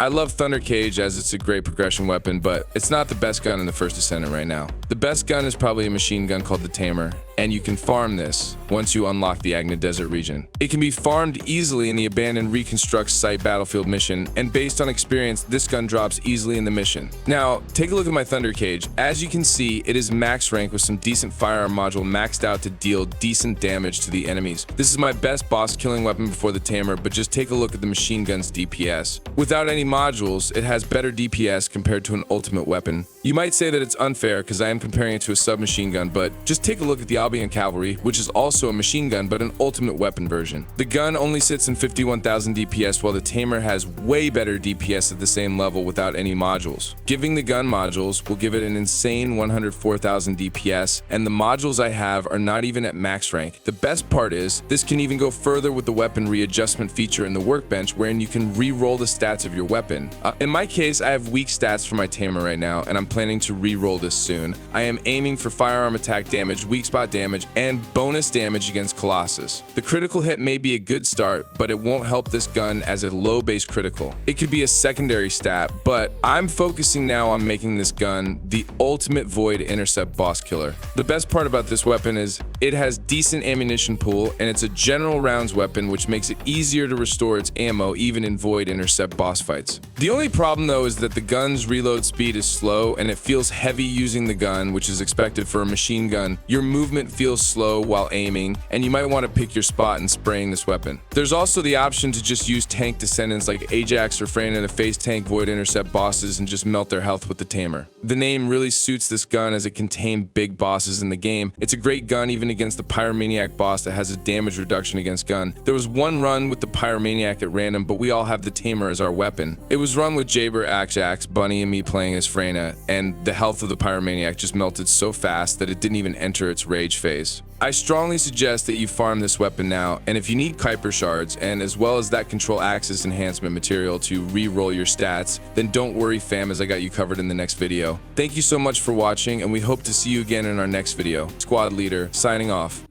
I love Thunder Cage as it's a great progression weapon, but it's not the best gun in the first Descendant right now. The best gun is probably a machine gun called the Tamer, and you can farm this once you unlock the Agna Desert region. It can be farmed easily in the Abandoned Reconstruct Site battlefield mission, and based on experience, this gun drops easily in the mission. Now, take a look at my Thunder Cage. As you can see, it is max rank with some decent firearm module maxed out to deal decent damage to the enemies. This is my best boss killing weapon before the Tamer, but just take a look at the machine gun's DPS. Without any modules, it has better DPS compared to an ultimate weapon. You might say that it's unfair because I am comparing it to a submachine gun, but just take a look at the Albion Cavalry, which is also a machine gun but an ultimate weapon version. The gun only sits in 51,000 DPS while the Tamer has way better DPS at the same level without any modules. Giving the gun modules will give it an insane 104,000 DPS, and the modules I have are not even at max rank. The best part is, this can even go further with the weapon readjustment feature in the workbench, wherein you can re-roll the stats of your weapon. In my case, I have weak stats for my Tamer right now, and I'm planning to re-roll this soon. I am aiming for firearm attack damage, weak spot damage, and bonus damage against Colossus. The critical hit may be a good start, but it won't help this gun as a low base critical. It could be a secondary stat, but I'm focusing now on making this gun the ultimate void intercept boss killer. The best part about this weapon is it has decent ammunition pool, and it's a general rounds weapon, which makes it easier to restore its ammo even in void intercept boss fights. The only problem though is that the gun's reload speed is slow and it feels heavy using the gun, which is expected for a machine gun. Your movement feels slow while aiming, and you might want to pick your spot in spraying this weapon. There's also the option to just use tank descendants like Ajax or Freyna to face tank void intercept bosses and just melt their health with the Tamer. The name really suits this gun as it can tame big bosses in the game. It's a great gun even against the Pyromaniac boss that has a damage reduction against gun. There was one run with the Pyromaniac at random, but we all have the Tamer as our weapon. It was run with Jaber, Ajax, Bunny, and me playing as Freyna, and the health of the Pyromaniac just melted so fast that it didn't even enter its rage phase. I strongly suggest that you farm this weapon now, and if you need Kuiper shards, and as well as that control axis enhancement material to re-roll your stats, then don't worry fam, as I got you covered in the next video. Thank you so much for watching, and we hope to see you again in our next video. Squad Leader, signing off.